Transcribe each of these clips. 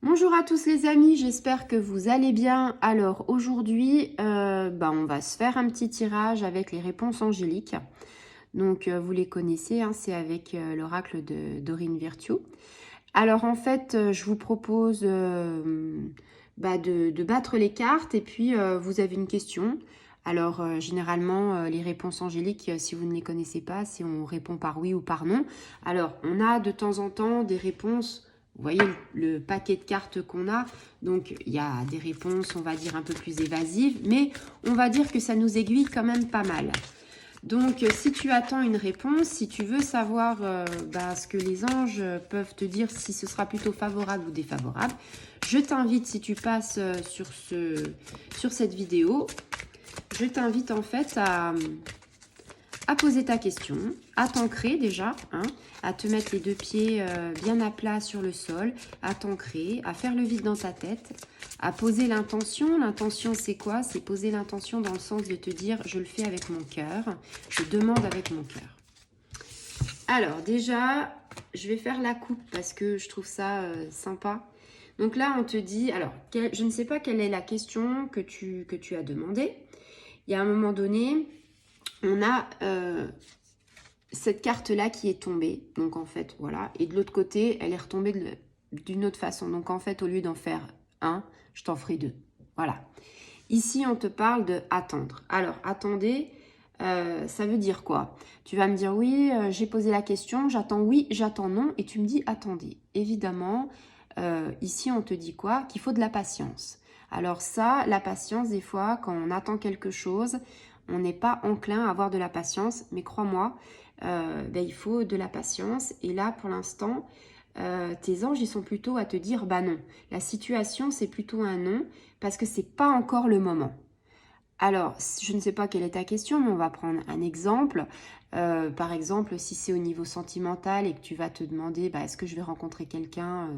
Bonjour à tous les amis, j'espère que vous allez bien. Alors aujourd'hui, on va se faire un petit tirage avec les réponses angéliques. Donc vous les connaissez, hein, c'est avec l'oracle de Dorine Virtue. Alors en fait, je vous propose de battre les cartes et puis vous avez une question. Alors généralement, les réponses angéliques, si vous ne les connaissez pas, si on répond par oui ou par non. Alors on a de temps en temps des réponses. Vous voyez le paquet de cartes qu'on a. Donc il y a des réponses, on va dire, un peu plus évasives. Mais on va dire que ça nous aiguille quand même pas mal. Donc, si tu attends une réponse, si tu veux savoir ce que les anges peuvent te dire, si ce sera plutôt favorable ou défavorable, je t'invite, si tu passes sur cette vidéo, je t'invite en fait à poser ta question, à t'ancrer déjà, hein, à te mettre les deux pieds bien à plat sur le sol, à t'ancrer, à faire le vide dans ta tête, à poser l'intention. L'intention, c'est quoi? C'est poser l'intention dans le sens de te dire, je le fais avec mon cœur, je demande avec mon cœur. Alors déjà, je vais faire la coupe parce que je trouve ça sympa. Donc là, on te dit, alors, je ne sais pas quelle est la question que tu as demandée. Il y a un moment donné, on a cette carte-là qui est tombée. Donc, en fait, voilà. Et de l'autre côté, elle est retombée d'une autre façon. Donc, en fait, au lieu d'en faire un, je t'en ferai deux. Voilà. Ici, on te parle de attendre. Alors, attendez, ça veut dire quoi? Tu vas me dire, oui, j'ai posé la question, j'attends oui, j'attends non. Et tu me dis, attendez. Évidemment, ici, on te dit quoi? Qu'il faut de la patience. Alors ça, la patience, des fois, quand on attend quelque chose, on n'est pas enclin à avoir de la patience. Mais crois-moi, il faut de la patience. Et là, pour l'instant, tes anges, ils sont plutôt à te dire, bah non. La situation, c'est plutôt un non, parce que c'est pas encore le moment. Alors, je ne sais pas quelle est ta question, mais on va prendre un exemple. Par exemple, si c'est au niveau sentimental et que tu vas te demander, est-ce que je vais rencontrer quelqu'un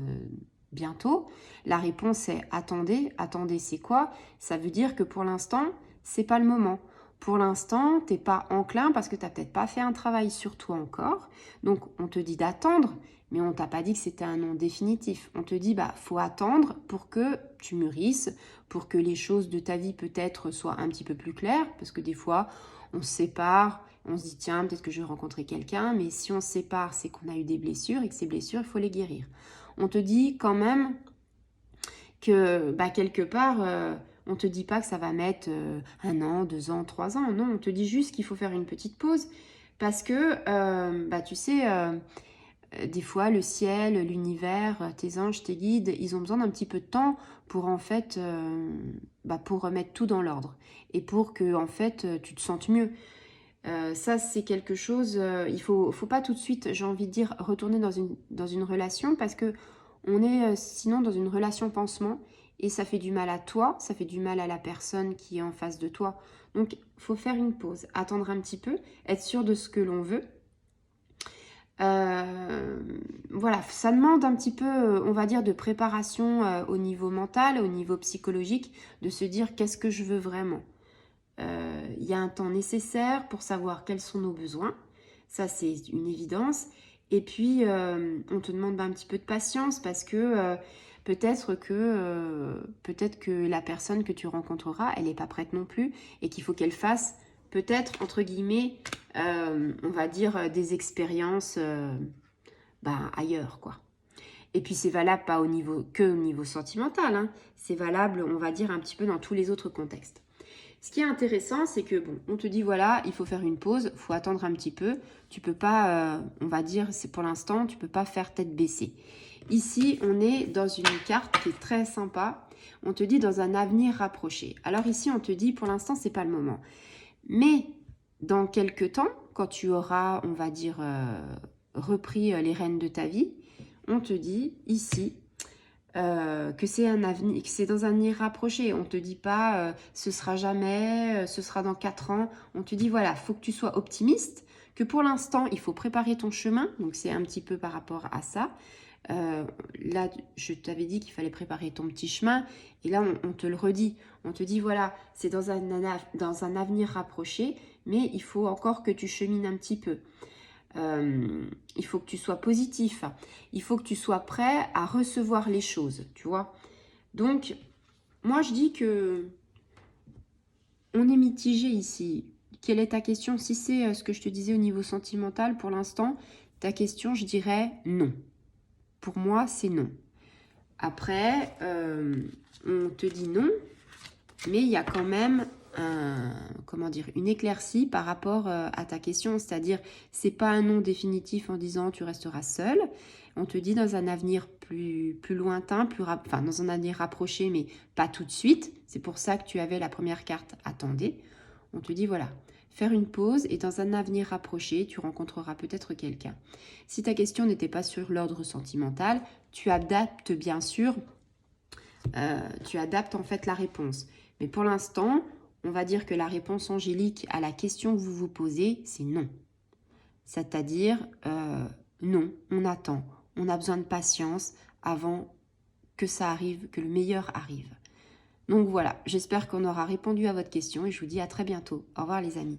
bientôt? La réponse est attendez. Attendez, c'est quoi? Ça veut dire que pour l'instant, c'est pas le moment. Pour l'instant, t'es pas enclin parce que tu n'as peut-être pas fait un travail sur toi encore. Donc, on te dit d'attendre, mais on t'a pas dit que c'était un non définitif. On te dit, faut attendre pour que tu mûrisses, pour que les choses de ta vie peut-être soient un petit peu plus claires, parce que des fois, on se sépare, on se dit, tiens, peut-être que je vais rencontrer quelqu'un, mais si on se sépare, c'est qu'on a eu des blessures et que ces blessures, il faut les guérir. On te dit quand même que quelque part, on ne te dit pas que ça va mettre 1 an, 2 ans, 3 ans. Non, on te dit juste qu'il faut faire une petite pause parce que, tu sais, des fois, le ciel, l'univers, tes anges, tes guides, ils ont besoin d'un petit peu de temps pour en fait, pour remettre tout dans l'ordre et pour que en fait, tu te sentes mieux. Ça, c'est quelque chose, il faut pas tout de suite, j'ai envie de dire, retourner dans une relation parce que on est sinon dans une relation pansement et ça fait du mal à toi, ça fait du mal à la personne qui est en face de toi. Donc, il faut faire une pause, attendre un petit peu, être sûr de ce que l'on veut. Voilà, ça demande un petit peu, on va dire, de préparation au niveau mental, au niveau psychologique, de se dire qu'est-ce que je veux vraiment. Il y a un temps nécessaire pour savoir quels sont nos besoins. Ça, c'est une évidence. Et puis, on te demande un petit peu de patience parce que peut-être que la personne que tu rencontreras, elle n'est pas prête non plus et qu'il faut qu'elle fasse peut-être, entre guillemets, on va dire, des expériences ailleurs, quoi. Et puis, c'est valable pas au niveau sentimental, hein. C'est valable, on va dire, un petit peu dans tous les autres contextes. Ce qui est intéressant, c'est que, on te dit, voilà, il faut faire une pause, il faut attendre un petit peu. Tu peux pas, on va dire, c'est pour l'instant, tu peux pas faire tête baissée. Ici, on est dans une carte qui est très sympa. On te dit dans un avenir rapproché. Alors ici, on te dit, pour l'instant, c'est pas le moment. Mais dans quelques temps, quand tu auras, on va dire, repris les rênes de ta vie, on te dit ici, que c'est un avenir, que c'est dans un avenir rapproché. On ne te dit pas ce sera jamais, ce sera dans 4 ans. On te dit voilà, faut que tu sois optimiste, que pour l'instant, il faut préparer ton chemin. Donc, c'est un petit peu par rapport à ça. Là, je t'avais dit qu'il fallait préparer ton petit chemin. Et là, on te le redit. On te dit voilà, c'est dans un avenir rapproché, mais il faut encore que tu chemines un petit peu. Il faut que tu sois positif. Il faut que tu sois prêt à recevoir les choses, tu vois. Donc, moi, je dis que on est mitigé ici. Quelle est ta question? Si c'est ce que je te disais au niveau sentimental, pour l'instant, ta question, je dirais non. Pour moi, c'est non. Après, on te dit non, mais il y a quand même une éclaircie par rapport à ta question. C'est-à-dire, c'est pas un non définitif en disant tu resteras seul. On te dit dans un avenir plus lointain, dans un avenir rapproché, mais pas tout de suite. C'est pour ça que tu avais la première carte attendez. On te dit voilà, faire une pause et dans un avenir rapproché, tu rencontreras peut-être quelqu'un. Si ta question n'était pas sur l'ordre sentimental, tu adaptes bien sûr, tu adaptes en fait la réponse. Mais pour l'instant, on va dire que la réponse angélique à la question que vous vous posez, c'est non. C'est-à-dire, non, on attend. On a besoin de patience avant que ça arrive, que le meilleur arrive. Donc voilà, j'espère qu'on aura répondu à votre question et je vous dis à très bientôt. Au revoir les amis.